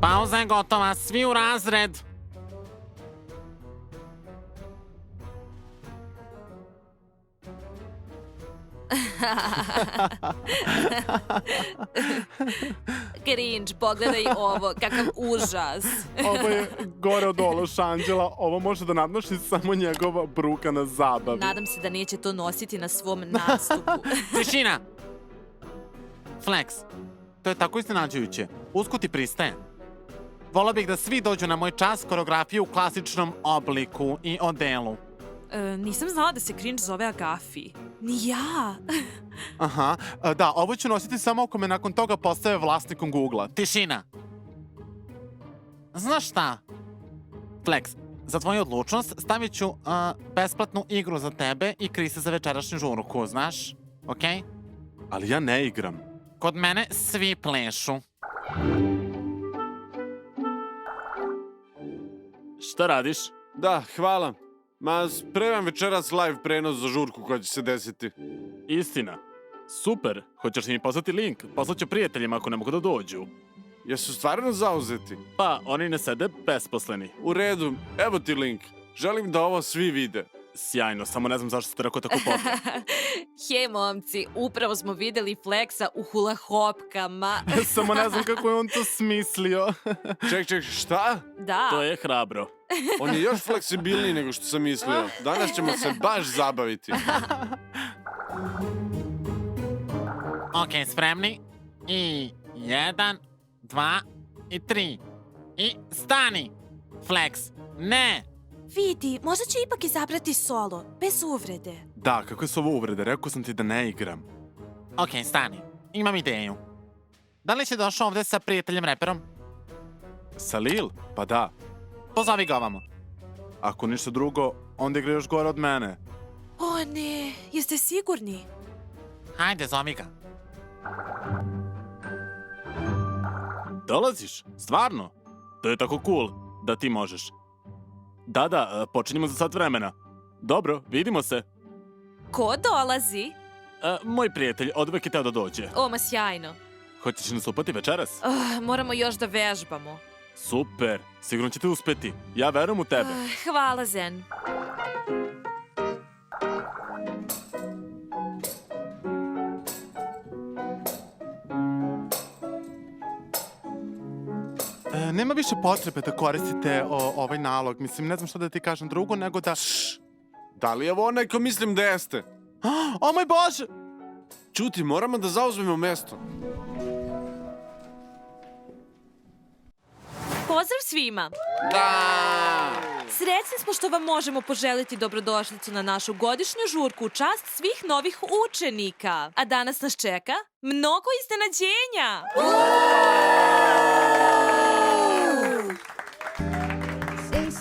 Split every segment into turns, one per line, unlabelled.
Pauza je gotova, svi u razred.
Cringe, pogledaj ovo, kakav užas.
Ovo je gore od Ološ Anđela. Ovo može da nadmaši samo njegova bruka na zabavi.
Nadam se da neće to nositi na svom nastupu.
Tišina! Flex, to je tako iznenađujuće. Usko ti pristaje. Volao bih da svi dođu na moj čas koreografiju u klasičnom obliku i odelu.
Nisam znala da se cringe zove Agafi. Ni ja.
Aha, da, ovo ću nositi samo ako me nakon toga postave vlasnikom Google-a.
Tišina! Znaš šta? Flex, za tvoju odlučnost stavit ću besplatnu igru za tebe i Krisa za večerašnju žurku, znaš? Okej?
Ali ja ne igram.
Kod mene svi plešu.
Šta radiš?
Da, hvala. Ma, spremam večeras live prenos za žurku koja će se desiti.
Istina. Super. Hoćeš li mi poslati link? Poslaću prijateljima ako ne mogu da dođu.
Jesu stvarno zauzeti?
Pa, oni ne sede besposleni.
U redu, evo ti link. Želim da ovo svi vide.
Sjajno, samo ne znam zašto ste rekao tako posle.
Hej, momci, upravo smo videli Flexa u hula hopkama.
Samo ne znam kako je on to smislio.
Ček, šta?
Da.
To je hrabro.
On je još fleksibilniji nego što sam mislio. Danas ćemo se baš zabaviti.
Okej, spremni? I 1, 2 i 3. I stani! Flex, ne!
Vidi, možda će ipak izabrati solo, bez uvrede.
Da, kako su ovo uvrede? Rekao sam ti da ne igram.
Okej, stani. Imam ideju. Da li si došao ovde sa prijateljem reperom?
Salil? Pa da.
Pozovi ga ovamo.
Ako ništa drugo, onda igra još gore od mene.
O ne, jeste sigurni?
Hajde, zovi ga.
Dolaziš? Stvarno? To je tako cool da ti možeš. Da, počinjemo za sat vremena. Dobro, vidimo se.
Ko dolazi?
Moj prijatelj odvek je teo da dođe.
Oma, sjajno.
Hoćeš nastupati večeras?
Moramo još da vežbamo.
Super, sigurno ćete uspeti. Ja verujem u tebe.
Hvala, Zen.
Nema više potrebe da koristite ovaj nalog. Mislim, ne znam što da ti kažem drugo, nego da...
Da li je ovo onaj ko mislim da jeste?
O moj Bože!
Ćuti, moramo da zauzmemo mesto.
Pozdrav svima!
Da!
Srećni smo što vam možemo poželiti dobrodošlicu na našu godišnju žurku u čast svih novih učenika. A danas nas čeka mnogo iznenađenja!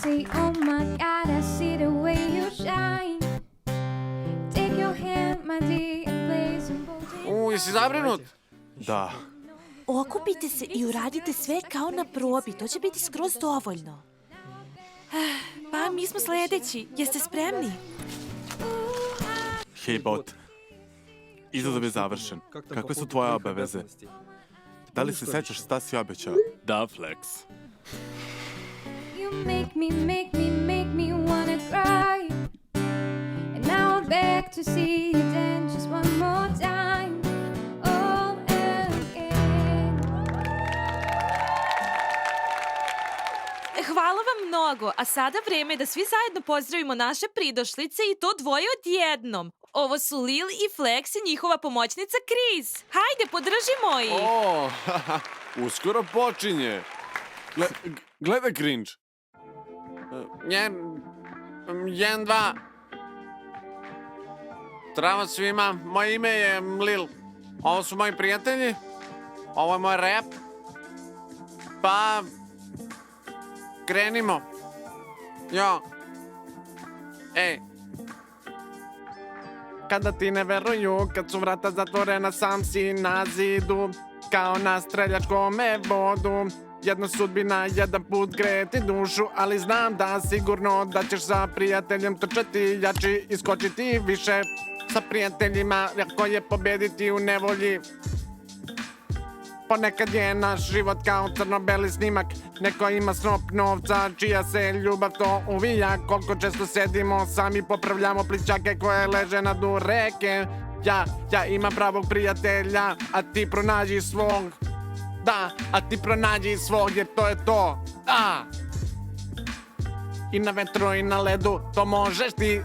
Say, oh my God, I see the way you shine. Take your hand, my dear, and place them both in
Jesi zabrinut?
Da.
Okupite se i uradite sve kao na probi, to će biti skroz dovoljno. Pa, mi smo sledeći. Jeste spremni?
Hej, bot. Izazov je završen. Kakve su tvoje obaveze? Da li se sećaš šta si obećao?
Da, Flex.
You make me wanna cry. And now I'm back to see you dance just one more time. All again.
Hvala vam mnogo, a sada vreme je da svi zajedno pozdravimo naše pridošlice i to dvoje odjednom. Ovo su Lil i Flex i njihova pomoćnica Kris. Hajde, podržimo ih!
Uskoro počinje. Gledaj cringe.
1, 2. Zdravo svima, moje ime je Lil. Ovo su moji prijatelji. Ovo je moj rap. Pa... krenimo. Jo. Ej. Kada ti ne veruju, kad su vrata zatvorena, sam si na zidu. Kao na streljačkome vodu. Jedna sudbina, jedan put greti dušu, ali znam da sigurno da ćeš sa prijateljem trčati jači, iskočiti više. Sa prijateljima lako je pobediti u nevolji. Ponekad je naš život kao crno-beli snimak. Neko ima snop novca, čija se ljubav to uvija. Koliko često sedimo, sami popravljamo plićake koje leže na dnu reke. Ja imam pravog prijatelja, a ti pronađi svog. Da, a ti pronađi svog, jer to je to. I na vetru i na ledu, to možeš ti,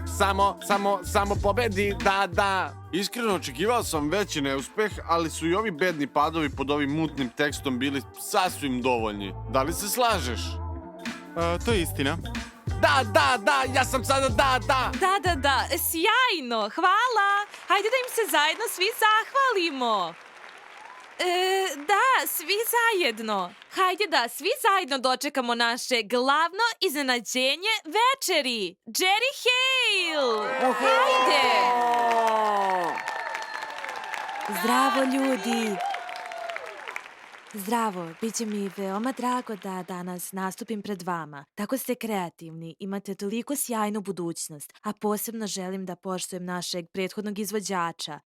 samo pobedi, da.
Iskreno očekivao sam veći neuspeh, ali su i ovi bedni padovi pod ovim mutnim tekstom bili sasvim dovoljni. Da li se slažeš?
To je istina.
Da, ja sam sada da.
Da, sjajno, hvala. Hajde da im se zajedno svi zahvalimo. Da, svi zajedno. Hajde da svi zajedno dočekamo naše glavno iznenađenje večeri. Jerry Hale! Hajde! Zdravo, ljudi! Zdravo, bit će mi veoma drago da danas nastupim pred vama. Tako ste kreativni, imate toliko sjajnu budućnost, a posebno želim da poštujem našeg prethodnog izvođača.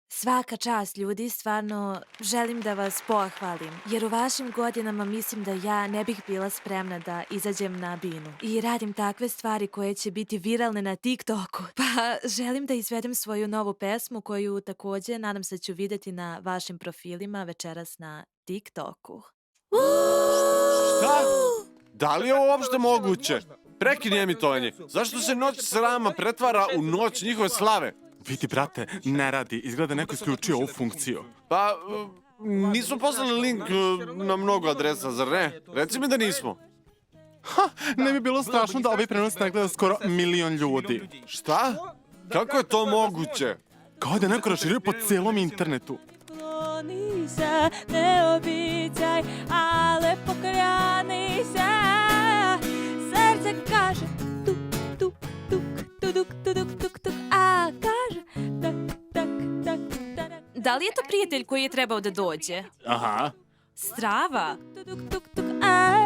Svaka čast, ljudi, stvarno želim da vas pohvalim, jer u vašim godinama mislim da ja ne bih bila spremna da izađem na binu i radim takve stvari koje će biti viralne na TikToku. Pa želim da izvedem svoju novu pesmu koju takođe nadam se da ću videti na vašim profilima večeras na TikToku.
Šta? Da li je ovo uopšte moguće? Prekini emitovanje. Zašto se noć srama pretvara u noć njihove slave?
Vidi, brate, ne radi. Izgleda neko isključio ovu funkciju.
Pa, nismo poslali link na mnogo adresa, zar ne? Reci mi da nismo.
Ne bi bilo strašno da ovaj prenos ne gleda skoro 1 milion ljudi.
Šta? Kako je to moguće?
Kao da neko raširio po celom internetu.
Kloni se, ne običaj, ale pokrani se. Srce kaže tuk, tuk, tuk, tuduk, tuduk, tuk, tuk, a kaže tak, tak, tak, tak.
Da li je to prijatelj koji je trebao da dođe?
Aha.
Strava?
Tuduk, tuk, tuk, a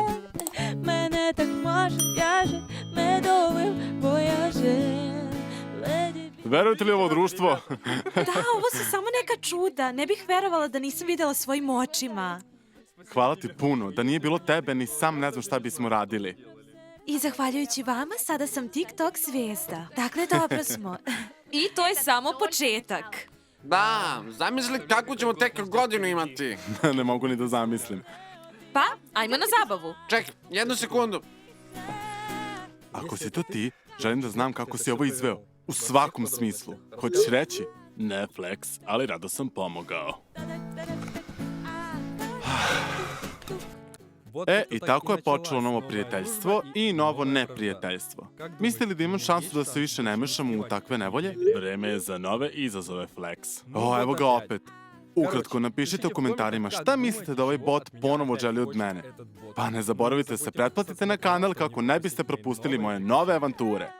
mene tak može, jaže, me dovil, vojaže.
Verujete li ovo društvo?
Da, ovo su samo neka čuda. Ne bih verovala da nisam videla svojim očima.
Hvala ti puno. Da nije bilo tebe, ni sam ne znam šta bismo radili.
I zahvaljujući vama, sada sam TikTok zvijezda. Dakle, dobro smo. I to je samo početak.
Da, zamisli kakvu ćemo tek godinu imati.
Ne mogu ni da zamislim.
Pa, ajmo na zabavu.
Ček, 1 sekundu.
Ako si to ti, želim da znam kako si ovo izveo. U svakom smislu. Hoćeš reći?
Ne, Flex, ali rado sam pomogao.
I tako je počelo novo prijateljstvo i novo neprijateljstvo. Mislite li da imam šansu da se više ne mešamo u takve nevolje?
Vreme je za nove izazove, Flex.
Evo ga opet. Ukratko, napišite u komentarima šta mislite da ovaj bot ponovo želi od mene. Pa ne zaboravite da se pretplatite na kanal kako ne biste propustili moje nove avanture.